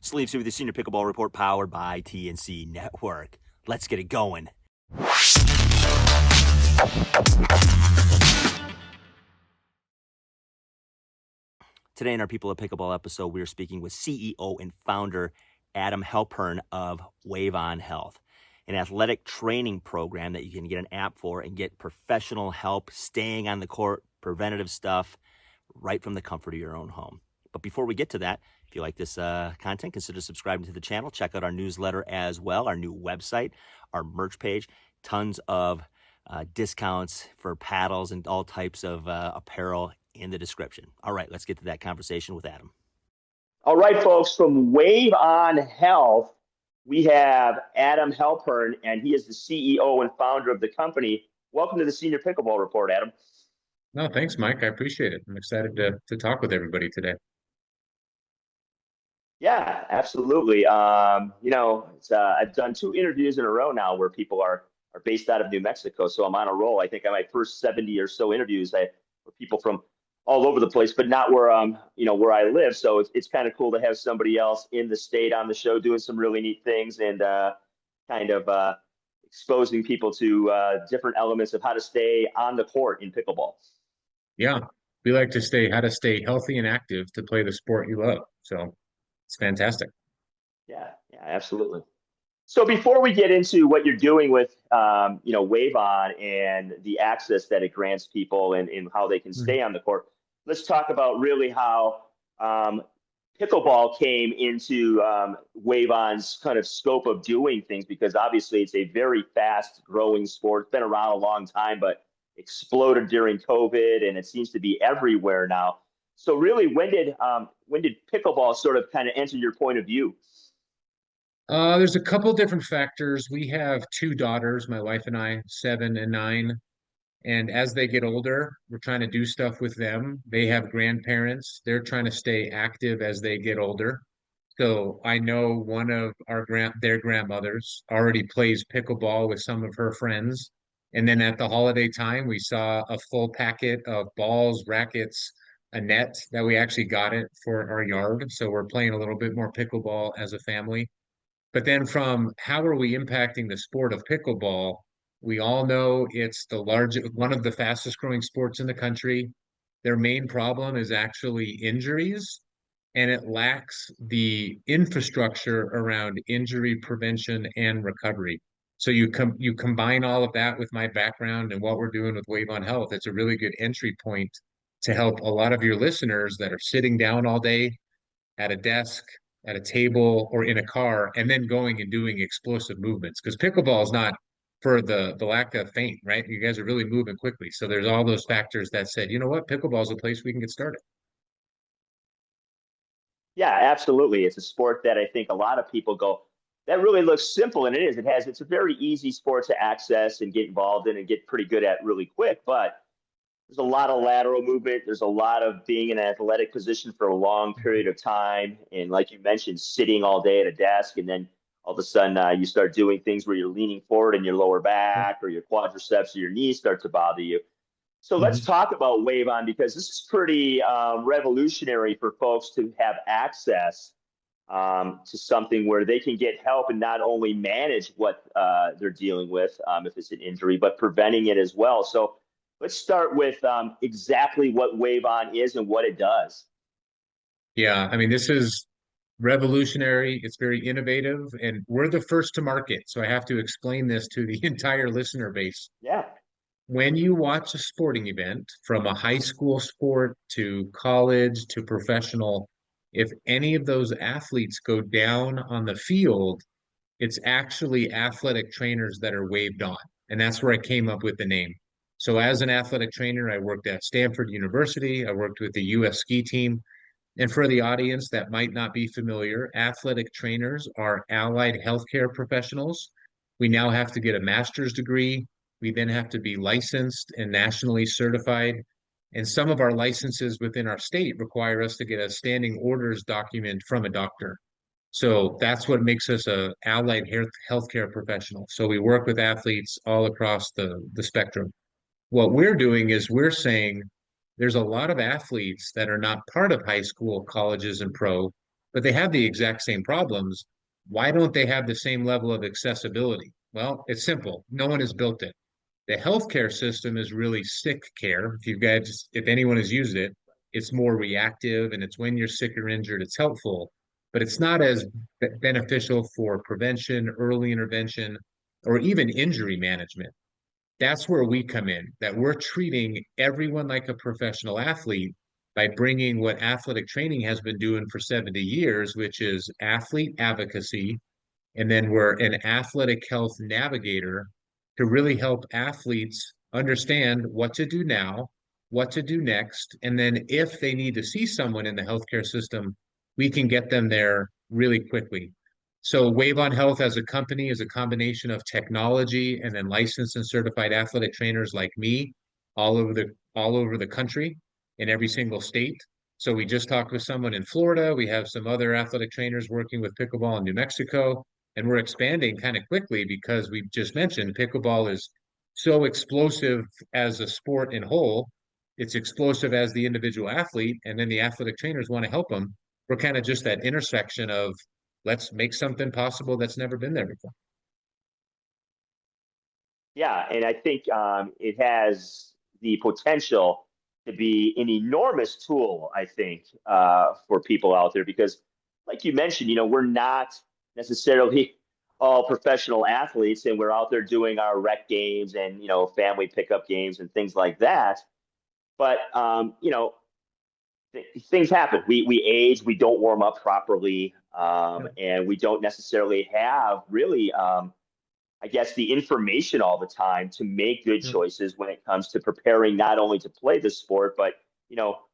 Sleeves with the Senior Pickleball Report powered by TNC Network. Let's get it going. Today in our People of Pickleball episode, we are speaking with CEO and founder Adam Halpern of WaveOn Health, an athletic training program that you can get an app for and get professional help staying on the court, preventative stuff, right from the comfort of your own home. But before we get to that, if you like this content, consider subscribing to the channel. Check out our newsletter as well, our new website, our merch page, tons of discounts for paddles and all types of apparel in the description. All right, let's get to that conversation with Adam. All right, folks, from WaveOn Health, we have Adam Halpern, and he is the CEO and founder of the company. Welcome to the Senior Pickleball Report, Adam. No, thanks, Mike. I appreciate it. I'm excited to talk with everybody today. Yeah, absolutely. I've done 2 interviews in a row now where people are based out of New Mexico, so I'm on a roll. I think on my first 70 or so interviews, I were people from all over the place, but not where where I live. So it's kind of cool to have somebody else in the state on the show doing some really neat things and exposing people to different elements of how to stay on the court in pickleball. Yeah, we like to how to stay healthy and active to play the sport you love. So it's fantastic. Yeah, absolutely. So before we get into what you're doing with, WaveOn and the access that it grants people and how they can stay on the court, let's talk about really how pickleball came into WaveOn's kind of scope of doing things, because obviously it's a very fast growing sport. It's been around a long time, but exploded during COVID, and it seems to be everywhere now. So really, when did pickleball sort of kind of enter your point of view? There's a couple different factors. We have 2 daughters, my wife and I, 7 and 9. And as they get older, we're trying to do stuff with them. They have grandparents. They're trying to stay active as they get older. So I know one of their grandmothers already plays pickleball with some of her friends. And then at the holiday time, we saw a full packet of balls, rackets, a net that we actually got it for our yard. So we're playing a little bit more pickleball as a family. But then from how are we impacting the sport of pickleball, we all know it's one of the fastest growing sports in the country. Their main problem is actually injuries, and it lacks the infrastructure around injury prevention and recovery. So you combine all of that with my background and what we're doing with WaveOn Health. It's a really good entry point to help a lot of your listeners that are sitting down all day at a desk, at a table, or in a car, and then going and doing explosive movements. Because pickleball is not for the lack of feint, right? You guys are really moving quickly. So there's all those factors that said, you know what, pickleball is a place we can get started. Yeah, absolutely. It's a sport that I think a lot of people go, that really looks simple, and it is. It's a very easy sport to access and get involved in and get pretty good at really quick. But there's a lot of lateral movement. There's a lot of being in an athletic position for a long period of time. And like you mentioned, sitting all day at a desk, and then all of a sudden you start doing things where you're leaning forward and your lower back or your quadriceps or your knees start to bother you. So let's Mhm. talk about WaveOn, because this is pretty revolutionary for folks to have access to something where they can get help and not only manage what they're dealing with if it's an injury, but preventing it as well. So let's start with exactly what WaveOn is and what it does. Yeah, I mean, this is revolutionary. It's very innovative, and we're the first to market. So I have to explain this to the entire listener base. Yeah. When you watch a sporting event, from a high school sport to college to professional, if any of those athletes go down on the field, it's actually athletic trainers that are waved on. And that's where I came up with the name. So as an athletic trainer, I worked at Stanford University. I worked with the US ski team. And for the audience that might not be familiar, athletic trainers are allied healthcare professionals. We now have to get a master's degree. We then have to be licensed and nationally certified. And some of our licenses within our state require us to get a standing orders document from a doctor. So that's what makes us a allied healthcare professional. So we work with athletes all across the spectrum. What we're doing is we're saying there's a lot of athletes that are not part of high school, colleges, and pro. but they have the exact same problems. Why don't they have the same level of accessibility? Well, it's simple. No one has built it. The healthcare system is really sick care. If anyone has used it, it's more reactive and it's when you're sick or injured, it's helpful, but it's not as beneficial for prevention, early intervention, or even injury management. That's where we come in, that we're treating everyone like a professional athlete by bringing what athletic training has been doing for 70 years, which is athlete advocacy, and then we're an athletic health navigator to really help athletes understand what to do now, what to do next. And then if they need to see someone in the healthcare system, we can get them there really quickly. So WaveOn Health as a company is a combination of technology and then licensed and certified athletic trainers like me all over the country in every single state. So we just talked with someone in Florida. We have some other athletic trainers working with pickleball in New Mexico, and we're expanding kind of quickly because we just mentioned pickleball is so explosive as a sport in whole. It's explosive as the individual athlete, and then the athletic trainers want to help them. We're kind of just that intersection of let's make something possible that's never been there before. Yeah, and I think it has the potential to be an enormous tool, I think, for people out there because, like you mentioned, we're not necessarily all professional athletes, and we're out there doing our rec games and family pickup games and things like that. But things happen. We age, we don't warm up properly, Yeah. and we don't necessarily have really. I guess, the information all the time to make good Yeah. choices when it comes to preparing not only to play the sport, but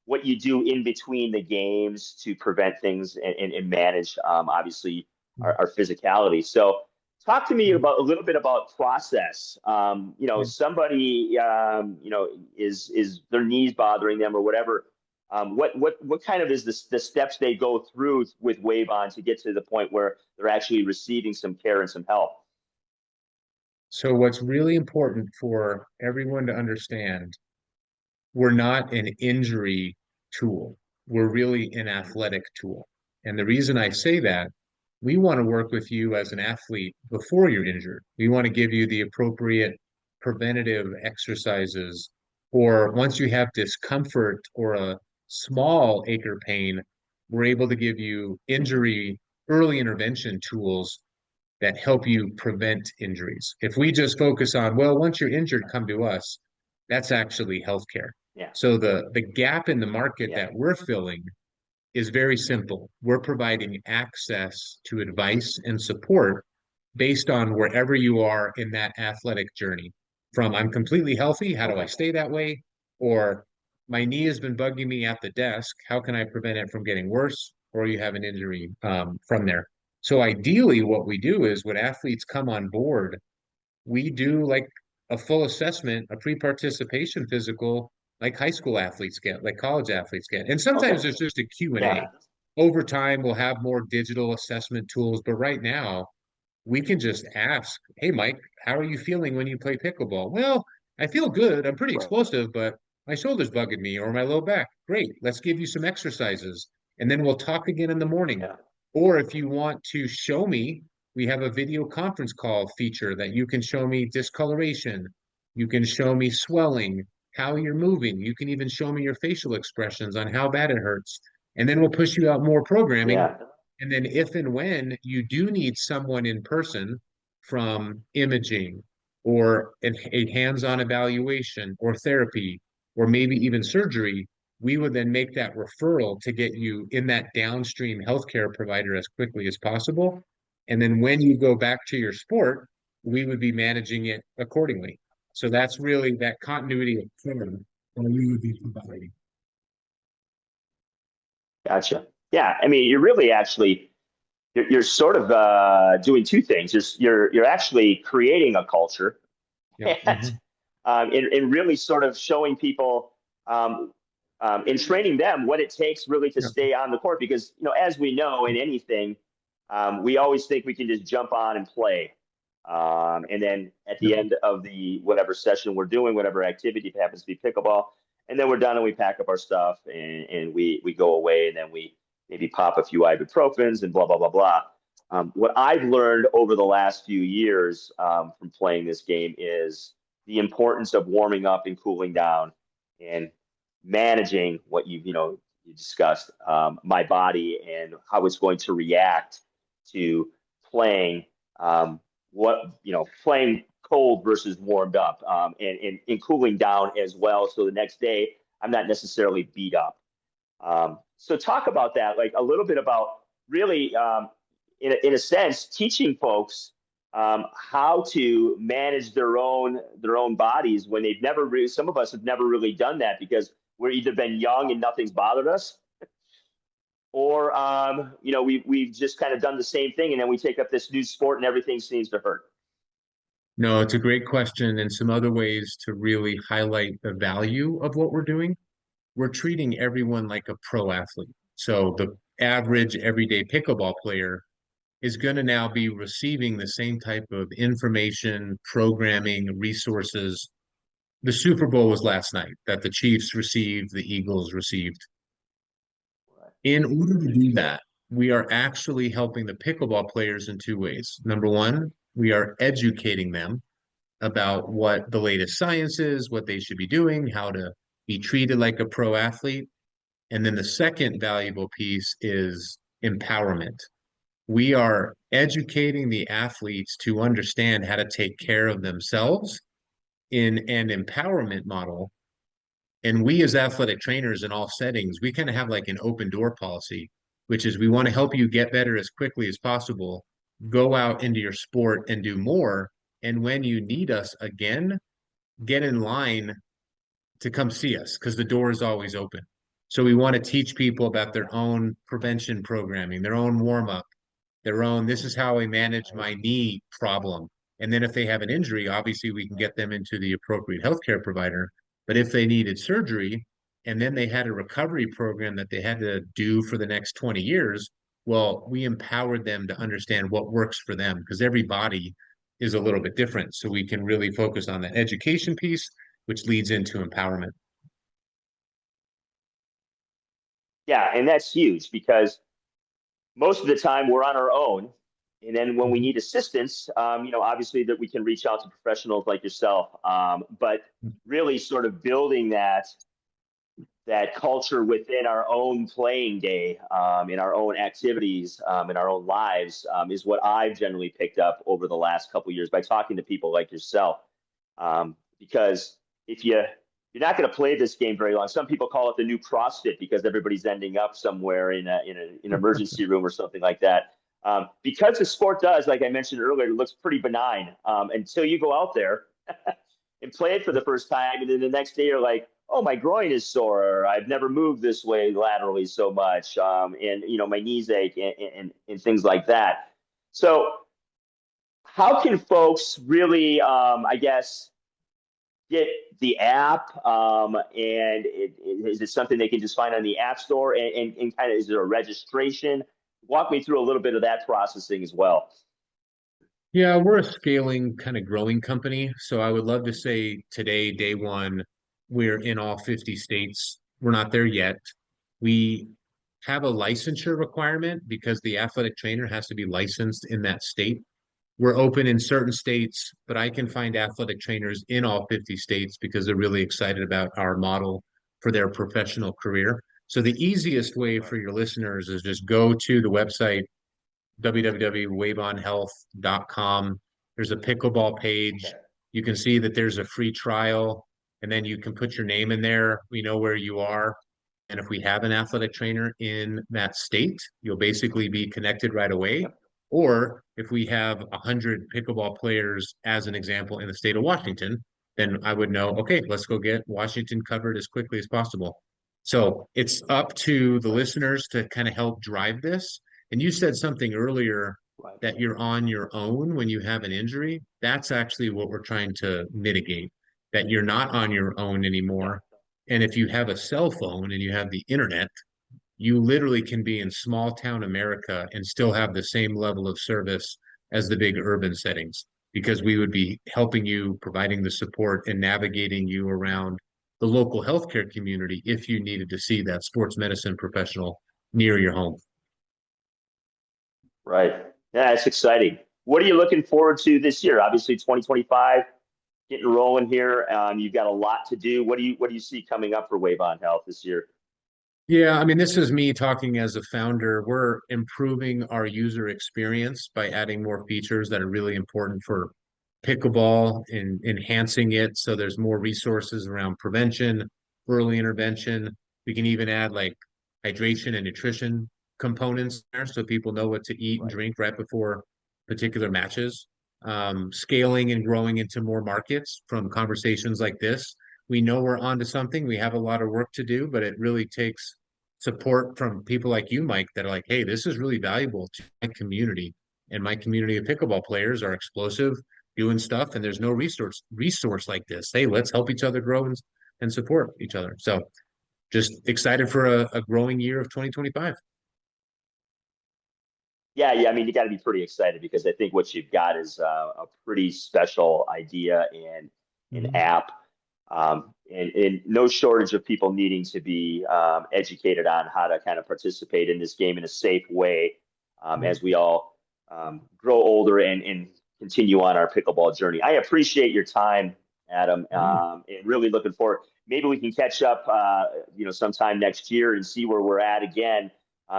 what you do in between the games to prevent things and manage, obviously, our physicality. So, talk to me Yeah. about a little bit about process. Yeah. Somebody, is their knees bothering them or whatever. What kind of is the steps they go through with Wave On to get to the point where they're actually receiving some care and some help? So what's really important for everyone to understand, we're not an injury tool. We're really an athletic tool. And the reason I say that, we want to work with you as an athlete before you're injured. We want to give you the appropriate preventative exercises, or once you have discomfort or a small ache or pain, we're able to give you injury early intervention tools that help you prevent injuries. If we just focus on, well, once you're injured, come to us, that's actually healthcare. Yeah, So the gap in the market yeah, that we're filling is very simple. We're providing access to advice and support based on wherever you are in that athletic journey. From I'm completely healthy, how do I okay, stay that way? Or my knee has been bugging me at the desk, how can I prevent it from getting worse? Or you have an injury from there. So ideally, what we do is when athletes come on board, we do like a full assessment, a pre-participation physical, like high school athletes get, like college athletes get. And sometimes okay, there's just a Q and yeah, A. Over time, we'll have more digital assessment tools, but right now, we can just ask, hey, Mike, how are you feeling when you play pickleball? Well, I feel good. I'm pretty right, explosive, but my shoulder's bugging me or my low back. Great. Let's give you some exercises. And then we'll talk again in the morning. yeah, Or if you want to show me, we have a video conference call feature that you can show me discoloration. You can show me swelling, how you're moving. You can even show me your facial expressions on how bad it hurts. And then we'll push you out more programming, yeah, and then if and when you do need someone in person from imaging or a hands-on evaluation or therapy or maybe even surgery, we would then make that referral to get you in that downstream healthcare provider as quickly as possible. And then when you go back to your sport, we would be managing it accordingly. So that's really that continuity of care that we would be providing. gotcha. Yeah, I mean, you're really actually you're sort of doing two things. You're actually creating a culture, Yeah. and and really sort of showing people um, and training them what it takes really to Yeah. stay on the court. Because as we know in anything, we always think we can just jump on and play, and then at Yeah. the end of the whatever session we're doing, whatever activity, if it happens to be pickleball, and then we're done and we pack up our stuff and we go away and then we maybe pop a few ibuprofens and blah, blah, blah, blah. What I've learned over the last few years from playing this game is the importance of warming up and cooling down and managing what you discussed, my body and how it's going to react to playing, playing cold versus warmed up, and cooling down as well. So the next day I'm not necessarily beat up. So talk about that, like a little bit about really, in a sense, teaching folks how to manage their own bodies when they've never really. Some of us have never really done that because we're either been young and nothing's bothered us, or we've just kind of done the same thing, and then we take up this new sport and everything seems to hurt. No, it's a great question, and some other ways to really highlight the value of what we're doing. We're treating everyone like a pro athlete. So the average everyday pickleball player is going to now be receiving the same type of information, programming, resources. The Super Bowl was last night that the Chiefs received, the Eagles received. In order to do that, we are actually helping the pickleball players in two ways. Number one, we are educating them about what the latest science is, what they should be doing, how to be treated like a pro athlete. And then the second valuable piece is empowerment. We are educating the athletes to understand how to take care of themselves in an empowerment model. And we, as athletic trainers in all settings, we kind of have like an open door policy, which is we want to help you get better as quickly as possible, go out into your sport and do more. And when you need us again, get in line to come see us because the door is always open. So we want to teach people about their own prevention programming, their own warm up, their own, this is how I manage my knee problem. And then if they have an injury, obviously we can get them into the appropriate healthcare provider. But if they needed surgery and then they had a recovery program that they had to do for the next 20 years, well, we empowered them to understand what works for them because every body is a little bit different. So we can really focus on that education piece, which leads into empowerment. Yeah, and that's huge because most of the time we're on our own. And then when we Mhm. need assistance, obviously that we can reach out to professionals like yourself. But really sort of building that culture within our own playing day, in our own activities, in our own lives, is what I've generally picked up over the last couple of years by talking to people like yourself. Because if you're not going to play this game very long. Some people call it the new CrossFit because everybody's ending up somewhere in an emergency room or something like that. Because the sport does, like I mentioned earlier, it looks pretty benign until you go out there and play it for the first time, and then the next day you're like, "Oh, my groin is sore. Or I've never moved this way laterally so much, and my knees ache and things like that." So, how can folks really, I guess, get the app? Is it something they can just find on the App Store? And kind of, is there a registration? Walk me through a little bit of that processing as well. Yeah, we're a scaling kind of growing company. So I would love to say today, day one, we're in all 50 states. We're not there yet. We have a licensure requirement because the athletic trainer has to be licensed in that state. We're open in certain states, but I can find athletic trainers in all 50 states because they're really excited about our model for their professional career. So the easiest way for your listeners is just go to the website www.waveonhealth.com. There's a pickleball page. Okay. You can see that there's a free trial, and then you can put your name in there. We know where you are. And if we have an athletic trainer in that state, you'll basically be connected right away. Yep. Or if we have 100 pickleball players, as an example, in the state of Washington, then I would know, okay, let's go get Washington covered as quickly as possible. So it's up to the Right. listeners to kind of help drive this. And you said something earlier Right. that you're on your own when you have an injury. That's actually what we're trying to mitigate, that you're not on your own Yeah. anymore. And if you have a cell phone and you have the internet, you literally can be in small town America and still have the same level of service as the big urban settings because we would be helping you, providing the support and navigating you around the local healthcare community if you needed to see that sports medicine professional near your home. Right. Yeah, it's exciting. What are you looking forward to this year? Obviously, 2025 getting rolling here. You've got a lot to do. What do you see coming up for WaveOn Health this year? Yeah, I mean, this is me talking as a founder. We're improving our user experience by adding more features that are really important for pickleball and enhancing it. So there's more resources around prevention, early intervention. We can even add like hydration and nutrition components there so people know what to eat and Right. drink right before particular matches. Scaling and growing into more markets from conversations like this. We know we're onto something. We have a lot of work to do, but it really takes support from people like you, Mike, that are like, hey, this is really valuable to my community. And my community of pickleball players are explosive, doing stuff, and there's no resource like this. Hey, let's help each other grow and support each other. So just excited for a growing year of 2025. Yeah, yeah. I mean, you got to be pretty excited because I think what you've got is a pretty special idea and an Mhm. app, and no shortage of people needing to be educated on how to kind of participate in this game in a safe way as we all grow older and continue on our pickleball journey. I appreciate your time, Adam, Mhm. and really looking forward. Maybe we can catch up, sometime next year and see where we're at again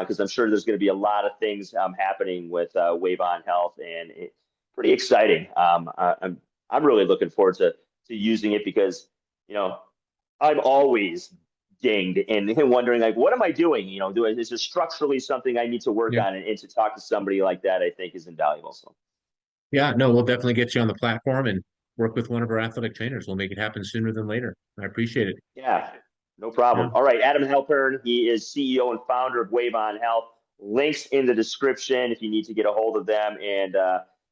because I'm sure there's going to be a lot of things happening with WaveOn Health, and it's pretty exciting. I'm really looking forward to using it because you know I'm always dinged and wondering like what am I doing? Is there structurally something I need to work Yeah. on, and to talk to somebody like that I think is invaluable. So Yeah, no, we'll definitely get you on the platform and work with one of our athletic trainers. We'll make it happen sooner than later. I appreciate it. yeah, no Yeah. problem. All right, Adam Halpern, he is CEO and founder of WaveOn Health. Links in the description if you need to get a hold of them, and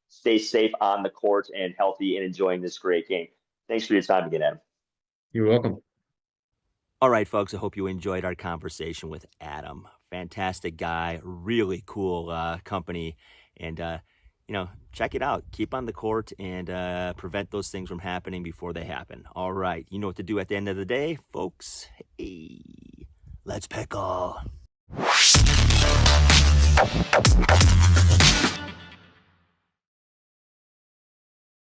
stay safe on the court and healthy and enjoying this great game. Thanks for your time again, Adam. You're welcome. All right, folks, I hope you enjoyed our conversation with Adam. Fantastic guy, really cool company. And, check it out. Keep on the court and prevent those things from happening before they happen. All right, you know what to do at the end of the day, folks. Hey, let's pickle.